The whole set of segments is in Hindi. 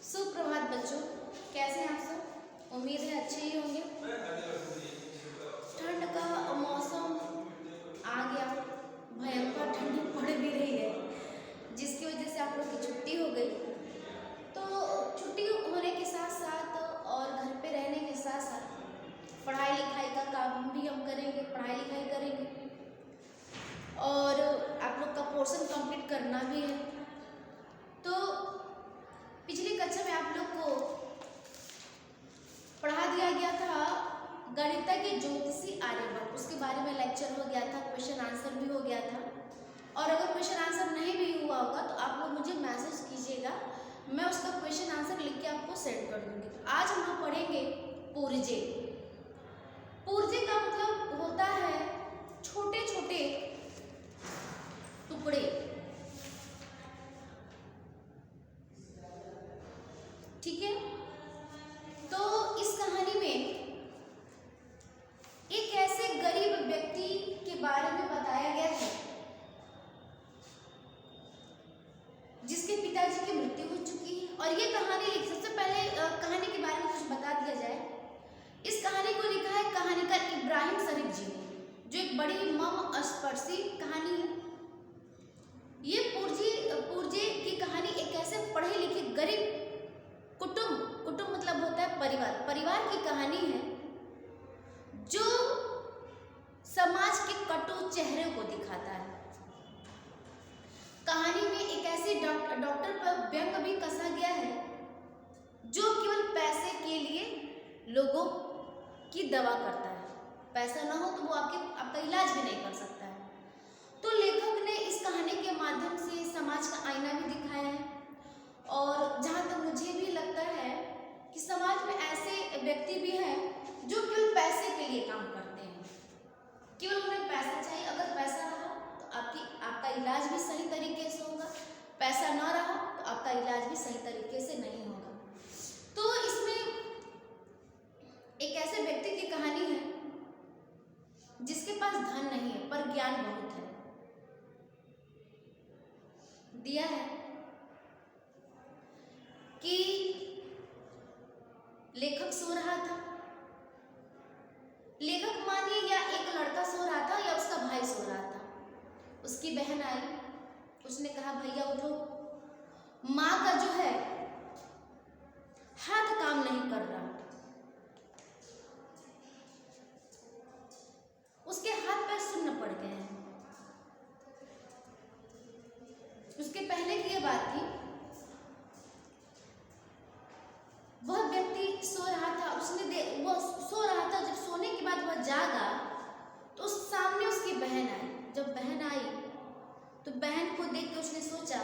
सुप्रभात बच्चों, कैसे हैं आप सब? उम्मीद है अच्छे ही होंगे। ठंड का मौसम आ गया, भयंकर ठंडी पड़ भी रही है, जिसकी वजह से आप लोग की छुट्टी हो गई। तो छुट्टी होने के साथ साथ और घर पे रहने के साथ साथ पढ़ाई लिखाई का काम भी हम करेंगे, पढ़ाई लिखाई करेंगे और आप लोग का पोर्शन कंप्लीट करना भी है। तो पिछली कक्षा में आप लोग को पढ़ा दिया गया था गणित के ज्योतिषी आर्यभट्ट, उसके बारे में लेक्चर हो गया था, क्वेश्चन आंसर भी हो गया था। और अगर क्वेश्चन आंसर नहीं भी हुआ होगा तो आप लोग मुझे मैसेज कीजिएगा, मैं उसका क्वेश्चन आंसर लिख के आपको सेंड कर दूंगी। आज हम लोग पढ़ेंगे पुर्जे। पुर्जे का मतलब होता है छोटे छोटे टुकड़े। ठीक है, तो इस कहानी में एक ऐसे गरीब व्यक्ति के बारे में बताया गया है जिसके पिताजी की मृत्यु हो चुकी है। और ये कहानी सबसे पहले कहानी के बारे में कुछ बता दिया जाए। इस कहानी को लिखा है कहानीकार इब्राहिम शरीफ जी ने, जो एक बड़ी मर्मस्पर्शी कहानी है। ये पुर्जे की कहानी एक ऐसे पढ़े लिखे गरीब कुटुंब मतलब होता है परिवार की कहानी है जो समाज के कटु चेहरे को दिखाता है। कहानी में एक ऐसे डॉक्टर पर व्यंग भी कसा गया है जो केवल पैसे के लिए लोगों की दवा करता है। पैसा ना हो तो वो आपका इलाज भी नहीं कर सकता है। तो लेखक ने इस कहानी के माध्यम से समाज का आईना भी दिखाया है। और जहाँ तक मुझे भी लगता है कि समाज में ऐसे व्यक्ति भी हैं जो केवल पैसे के लिए काम करते हैं, केवल उन्हें पैसा चाहिए। अगर पैसा रहा तो आपका इलाज भी सही तरीके से होगा, पैसा ना रहा तो आपका इलाज भी सही तरीके से नहीं होगा। तो इसमें एक ऐसे व्यक्ति की कहानी है जिसके पास धन नहीं है पर ज्ञान बहुत है। दिया है कि लेखक सो रहा था, लेखक मानिए या एक लड़का सो रहा था या उसका भाई सो रहा था। उसकी बहन आई, उसने कहा भैया उठो, माँ का जो है हाथ काम नहीं कर रहा। उसके हाथ पैर सुन्न पड़ गए हैं। उसके पहले की ये बात थी, वह व्यक्ति सो रहा था, वो सो रहा था। जब सोने के बाद वह जागा तो उस सामने उसकी बहन आई। जब बहन आई तो बहन को देख के उसने सोचा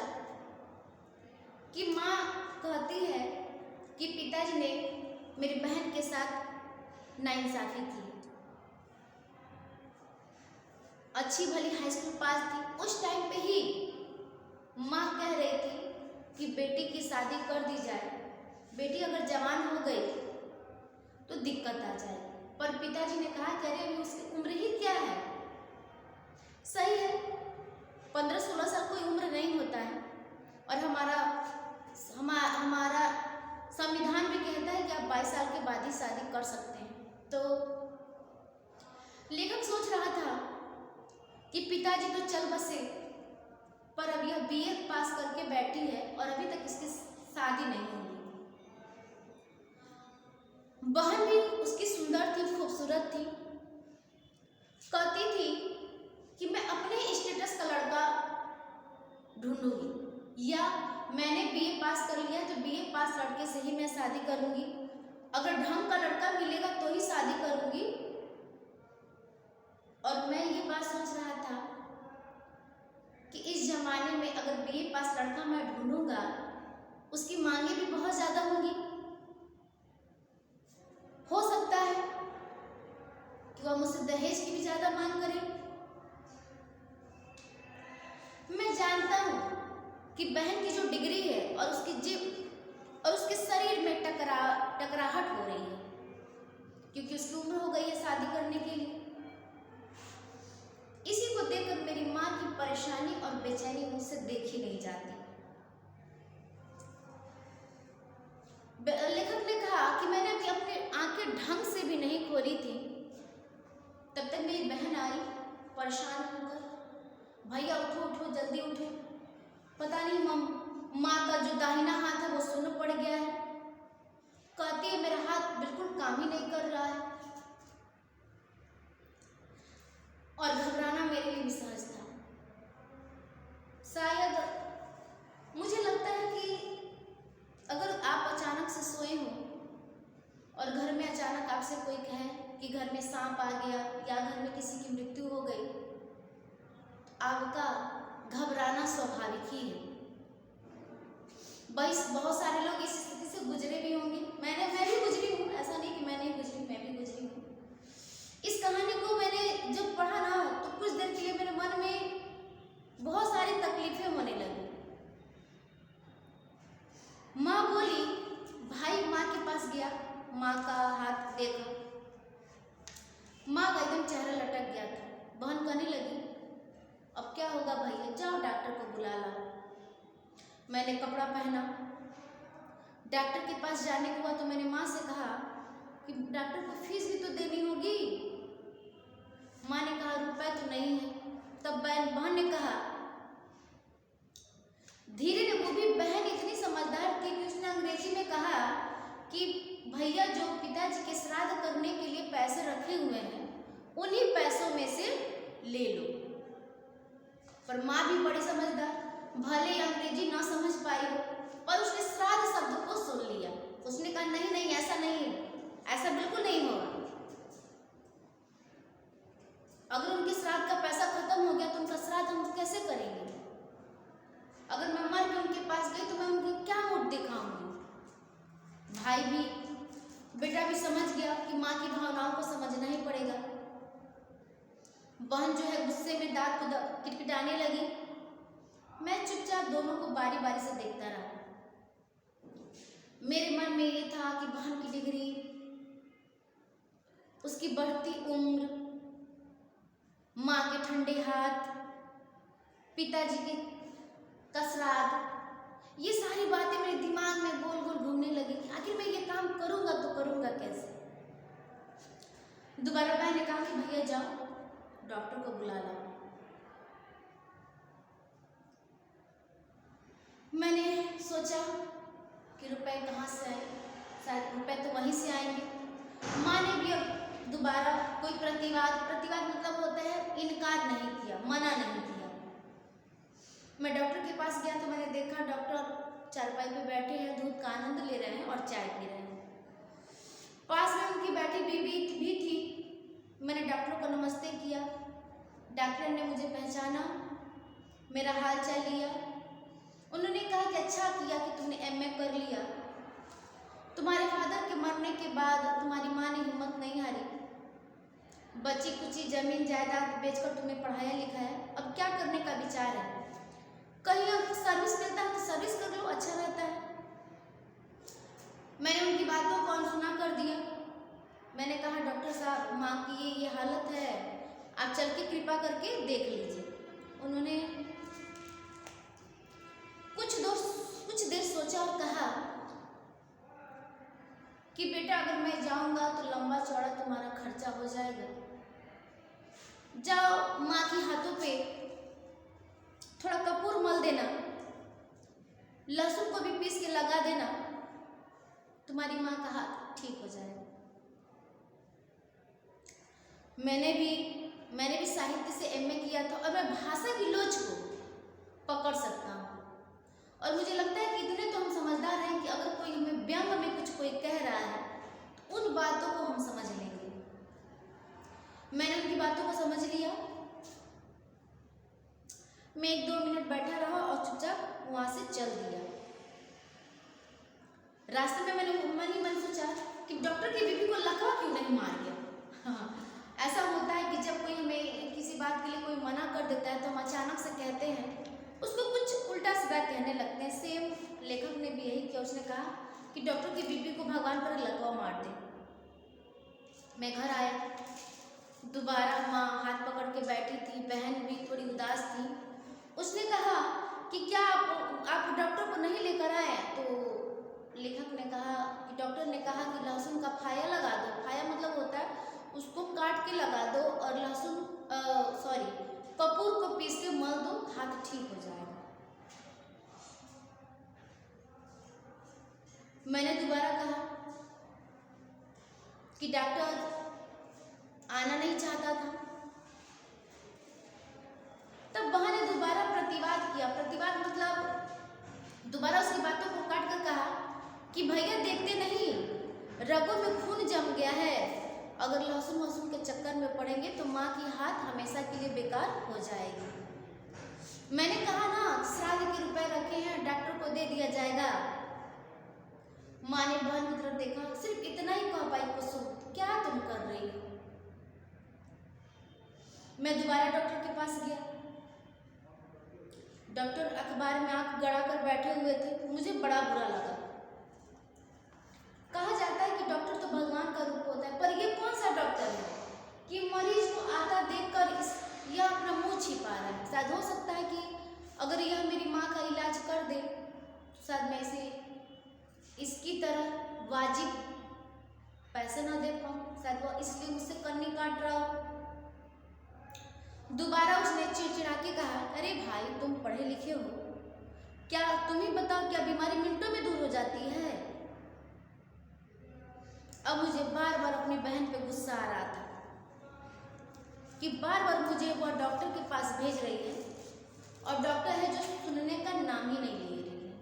कि माँ कहती है कि पिताजी ने मेरी बहन के साथ नाइंसाफी की। अच्छी भली हाई स्कूल पास थी। उस टाइम पे ही माँ कह रही थी कि बेटी की शादी कर दी जाए, बेटी अगर जवान हो गई तो दिक्कत आ जाए। पर पिताजी ने कहा कि अरे अभी उसकी उम्र ही क्या है। सही है, 15-16 साल कोई उम्र नहीं होता है। और हमारा संविधान भी कहता है कि आप 22 साल के बाद ही शादी कर सकते हैं। तो लेखक सोच रहा था कि पिताजी तो चल बसे, पर अब यह बीए पास करके बैठी है और अभी तक इसकी शादी नहीं हुई। बहन भी उसकी सुंदर थी, खूबसूरत थी। कहती थी कि मैं अपने स्टेटस का लड़का ढूंढूंगी, या मैंने बीए पास कर लिया तो बीए पास लड़के से ही मैं शादी करूंगी। अगर ढंग का लड़का मिलेगा तो ही शादी करूंगी। और मैं ये बात सोच रहा था कि इस जमाने में अगर बीए पास लड़का मैं ढूंढूंगा, उसकी मांगे भी बहुत ज्यादा होंगी। हो सकता है कि वह मुझसे दहेज की भी ज्यादा मांग करे। मैं जानता हूं कि बहन की जो डिग्री है और उसकी जिप और उसके शरीर में टकराहट हो रही है, क्योंकि उसकी उम्र हो गई है शादी करने के लिए। इसी को देखकर मेरी माँ की परेशानी और बेचैनी मुझसे देखी नहीं जाती। के ढंग से भी नहीं खो रही थी, तब तक मेरी बहन आई परेशान होकर, भैया उठो उठो जल्दी उठो, पता नहीं माँ का जो दाहिना हाथ है वो सुन्न पड़ गया है। कहती है मेरा हाथ बिल्कुल काम ही नहीं कर रहा है। और घबराना मेरे लिए भी सहज था। शायद मुझे लगता है कि अगर आप अचानक से सोए हो और घर में अचानक आपसे कोई कहे कि घर में सांप आ गया या घर में किसी की मृत्यु हो गई, तो आपका घबराना स्वाभाविक ही है। बस बहुत सारे लोग इस स्थिति से गुजरे भी होंगे, मैं भी गुजरी हूँ, ऐसा नहीं कि मैं नहीं गुजरी, मैं भी गुजरी हूँ। इस कहानी को मैंने जब पढ़ा ना तो कुछ देर के लिए मेरे मन में बहुत सारी तकलीफें होने लगी। माँ बोली, भाई माँ के पास गया, माँ का हाथ देखा, माँ का एकदम चेहरा लटक गया था। बहन कहने लगी, अब क्या होगा भैया, जाओ डॉक्टर को बुला लाओ। मैंने कपड़ा पहना, डॉक्टर के पास जाने के बाद तो मैंने माँ से कहा कि डॉक्टर को फीस भी तो देनी होगी। माँ ने कहा रुपए तो नहीं है। तब बहन ने कहा, धीरे धीरे, वो भी बहन इतनी समझदार थी कि उसने अंग्रेजी में कहा कि भैया जो पिताजी के श्राद्ध करने के लिए पैसे रखे हुए हैं उन्हीं पैसों में से ले लो। पर माँ भी बड़ी समझदार, भले अंग्रेजी ना समझ पाई हो पर उसने श्राद्ध शब्द को सुन लिया। उसने कहा नहीं नहीं, ऐसा नहीं, ऐसा बिल्कुल नहीं होगा। अगर उनके श्राद्ध का पैसा खत्म हो गया तो उनका श्राद्ध हम कैसे करेंगे? अगर मैं मर के उनके पास गई तो मैं उनको क्या मुंह दिखाऊंगी? भाई भी, बेटा भी समझ गया कि माँ की भावनाओं को समझना ही पड़ेगा। बहन जो है गुस्से में दांत को किटकिटाने लगी। मैं चुपचाप दोनों को बारी बारी से देखता रहा। मेरे मन में ये था कि बहन की डिग्री, उसकी बढ़ती उम्र, माँ के ठंडे हाथ, पिताजी के श्राद्ध, ये सारी बातें मेरे दिमाग में गोल गोल घूमने लगी कि आखिर मैं ये काम करूँगा तो करूँगा कैसे। दोबारा बहन ने कहा कि भैया जाओ डॉक्टर को बुला लाओ। मैंने सोचा कि रुपए कहाँ से आए, शायद रुपए तो वहीं से आएंगे। माँ ने भी अब दोबारा कोई प्रतिवाद मतलब होता है इनकार नहीं किया, मना नहीं किया। मैं डॉक्टर के पास गया तो मैंने देखा डॉक्टर चारपाई पे बैठे हैं, दूध का आनंद ले रहे हैं और चाय पी रहे हैं। पास में उनकी बैठी बीवी भी थी। मैंने डॉक्टर को नमस्ते किया। डॉक्टर ने मुझे पहचाना, मेरा हाल चाल लिया। उन्होंने कहा कि अच्छा किया कि तुमने एमए कर लिया। तुम्हारे फादर के मरने के बाद तुम्हारी माँ ने हिम्मत नहीं हारी, बची कुची जमीन जायदाद बेचकर तुम्हें पढ़ाया लिखाया। अब क्या करने का विचार है? कहीं अब सर्विस मिलता है तो सर्विस कर लो, अच्छा रहता है। मैंने उनकी बातों को अनसुना कर दिया। मैंने कहा डॉक्टर साहब, माँ की ये हालत है, आप चल के कृपा करके देख लीजिए। उन्होंने कुछ देर सोचा और कहा कि बेटा अगर मैं जाऊंगा तो लंबा चौड़ा तुम्हारा खर्चा हो जाएगा। जाओ माँ के हाथों पे थोड़ा कपूर मल देना, लहसुन को भी पीस के लगा देना, तुम्हारी माँ का हाथ ठीक हो जाएगा। मैंने भी साहित्य से एमए किया था और मैं भाषा की लोच को पकड़ सकता हूँ। और मुझे लगता है कि इतने तो हम समझदार हैं कि अगर कोई हमें व्यंग में कुछ कोई कह रहा है तो उन बातों को हम समझ लेंगे। मैंने उनकी बातों को समझ लिया। मैं 1-2 मिनट बैठा रहा और चुपचाप वहां से चल दिया। रास्ते में मैंने मन ही मन सोचा कि डॉक्टर की बीवी को लकवा क्यों नहीं मार गया। हाँ, ऐसा होता है कि जब कोई हमें किसी बात के लिए कोई मना कर देता है तो हम अचानक से कहते हैं, उसको कुछ उल्टा सीधा कहने लगते हैं। सेम लेखक ने भी यही किया। उसने कहा कि डॉक्टर की बीवी को भगवान पर लकवा मार दे। मैं घर आया, दोबारा माँ हाथ पकड़ के बैठी थी, बहन भी थोड़ी उदास थी। उसने कहा कि क्या आप डॉक्टर को नहीं लेकर आए? तो लेखक ने कहा कि डॉक्टर ने कहा कि लहसुन का फाया लगा दो। फाया मतलब होता है उसको काट के लगा दो और कपूर को पीस के मल दो, हाथ ठीक हो जाएगा। मैंने दोबारा कहा कि डॉक्टर आना नहीं चाहता था। तब वहां ने दोबारा प्रतिवाद किया। प्रतिवाद मतलब दोबारा उसकी बातों को काट कर कहा कि भैया देखते नहीं, रगों में खून जम गया है, अगर लहसुन के चक्कर में पड़ेंगे तो माँ की हाथ हमेशा के लिए बेकार हो जाएगी। मैंने कहा ना, श्राद्ध के रुपए रखे हैं, डॉक्टर को दे दिया जाएगा। माँ ने बहन की तरफ देखा, सिर्फ इतना ही कह पाई, कुसुम क्या तुम कर रही हो। मैं दोबारा डॉक्टर के पास गया। डॉक्टर अखबार में आंख गड़ा कर बैठे हुए थे। मुझे बड़ा बुरा लगा। कहा जाता है कि डॉक्टर तो भगवान का रूप होता है, पर ये कौन सा डॉक्टर है कि मरीज को आता देखकर यह अपना मुंह छिपा रहा है। शायद हो सकता है कि अगर यह मेरी माँ का इलाज कर दे, शायद मैं इसे इसकी तरह वाजिब पैसे ना दे पाऊँ, शायद वो इसलिए मुझसे कन्नी काट रहा हो। दोबारा उसने चिड़चिड़ा के कहा, अरे भाई तुम पढ़े लिखे हो, क्या तुम ही बताओ, क्या बीमारी मिनटों में दूर हो जाती है। अब मुझे बार बार अपनी बहन पे गुस्सा आ रहा था कि बार बार मुझे वह डॉक्टर के पास भेज रही है और डॉक्टर है जो सुनने का नाम ही नहीं ले रही है।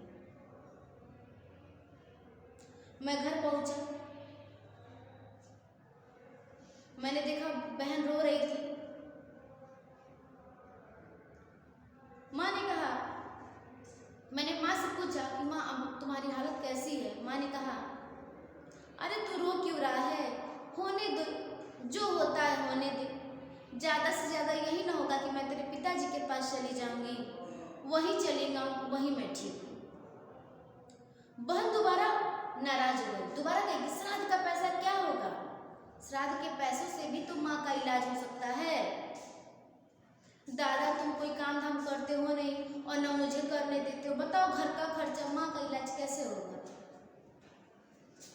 मैं घर पहुंचा। मैंने देखा बहन रो रही थी। माँ ने कहा, मैंने माँ से पूछा कि माँ अब तुम्हारी हालत कैसी है। माँ ने कहा, अरे तू रो क्यों रहा है, होने दो, जो होता है होने दे। ज़्यादा से ज़्यादा यही ना होगा कि मैं तेरे पिताजी के पास चली जाऊंगी, वहीं चली जाऊँ, वहीं मैं ठीक हूँ। बहन दोबारा नाराज हो गई। दोबारा कहेगी, श्राद्ध का पैसा क्या होगा, श्राद्ध के पैसों से भी तो माँ का इलाज हो सकता है। दादा तुम कोई काम धाम करते हो नहीं और न मुझे करने देते हो, बताओ घर का खर्चा, माँ का इलाज कैसे होगा।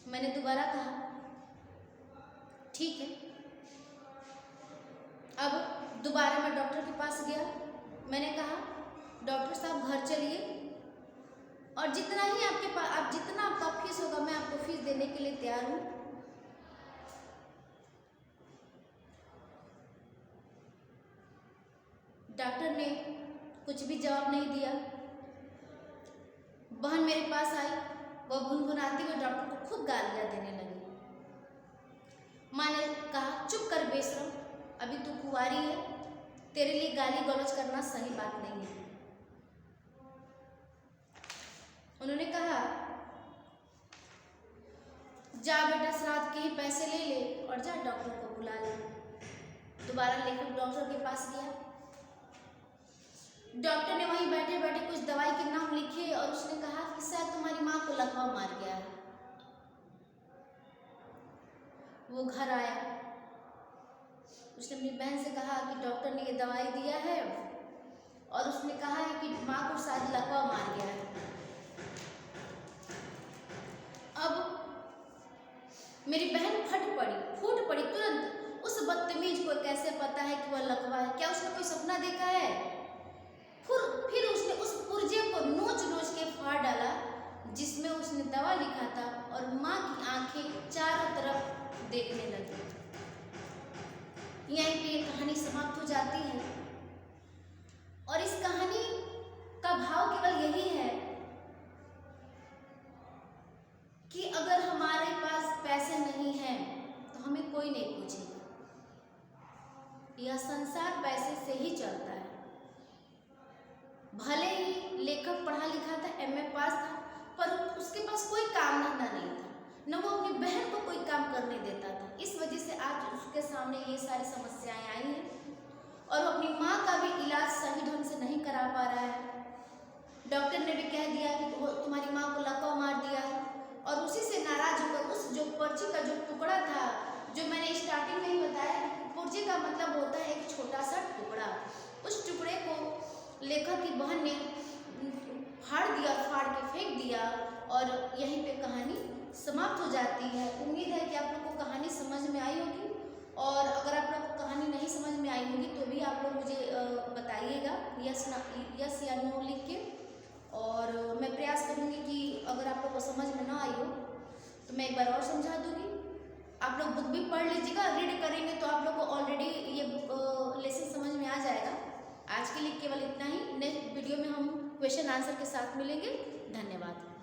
मैंने दोबारा कहा, ठीक है। अब दोबारा मैं डॉक्टर के पास गया। मैंने कहा, डॉक्टर साहब घर चलिए और जितना ही आपके पास, आप जितना आपका फीस होगा मैं आपको फीस देने के लिए तैयार हूँ। डॉक्टर ने कुछ भी जवाब नहीं दिया। बहन मेरे पास आई, वह गुनगुनाते हुए डॉक्टर को खूब गालियाँ देने लगी। माँ ने कहा, चुप कर बेशरम, अभी तू कुंवारी है, तेरे लिए गाली गलौज करना सही बात नहीं है। उन्होंने कहा, जा बेटा श्राद्ध के ही पैसे ले ले और जा डॉक्टर को बुला ले। दोबारा लेकर डॉक्टर के पास गया। डॉक्टर ने वहीं बैठे बैठे कुछ दवाई के नाम लिखे और उसने कहा कि शायद तुम्हारी माँ को लकवा मार गया है। वो घर आया। उसने अपनी बहन से कहा कि डॉक्टर ने ये दवाई दिया है और उसने कहा है कि माँ को शायद लकवा मार गया है। अब मेरी बहन फूट पड़ी तुरंत। उस बदतमीज को कैसे पता है कि वह लकवा है? क्या उसने कोई सपना देखा है? फिर उसने उस पुर्जे को नोच के फाड़ डाला जिसमें उसने दवा लिखा था और माँ की आंखें चारों तरफ देखने लगी। यहीं पे ये कहानी समाप्त हो जाती है और इस कहानी का भाव केवल यही है कि अगर हमारे पास पैसे नहीं हैं तो हमें कोई नहीं पूछेगा। यह संसार पैसे से ही चलता है। भले ही लेखक पढ़ा लिखा था, एमए पास था, पर उसके पास कोई काम धंधा नहीं था, न वो अपनी बहन को कोई काम करने देता था। इस वजह से आज उसके सामने ये सारी समस्याएं आई हैं और वो अपनी माँ का भी इलाज सही ढंग से नहीं करा पा रहा है। डॉक्टर ने भी कह दिया कि तुम्हारी माँ को लकवा मार दिया है और उसी से नाराज होकर उस जो पर्ची का जो टुकड़ा था, जो मैंने स्टार्टिंग में ही बताया, पुर्जे का मतलब होता है एक छोटा सा टुकड़ा, उस टुकड़े को लेखक की बहन ने फाड़ दिया और फाड़ के फेंक दिया और यहीं पे कहानी समाप्त हो जाती है। उम्मीद है कि आप लोग को कहानी समझ में आई होगी, और अगर आप लोग को कहानी नहीं समझ में आई होगी तो भी आप लोग मुझे बताइएगा यस या नो लिख के, और मैं प्रयास करूँगी कि अगर आप लोग को समझ में ना आई हो तो मैं एक बार और समझा दूँगी। आप लोग बुक भी पढ़ लीजिएगा, रीड करेंगे तो आप लोग को ऑलरेडी ये लेसन समझ में आ जाएगा। आज के लिए केवल इतना ही। नेक्स्ट वीडियो में हम क्वेश्चन आंसर के साथ मिलेंगे। धन्यवाद।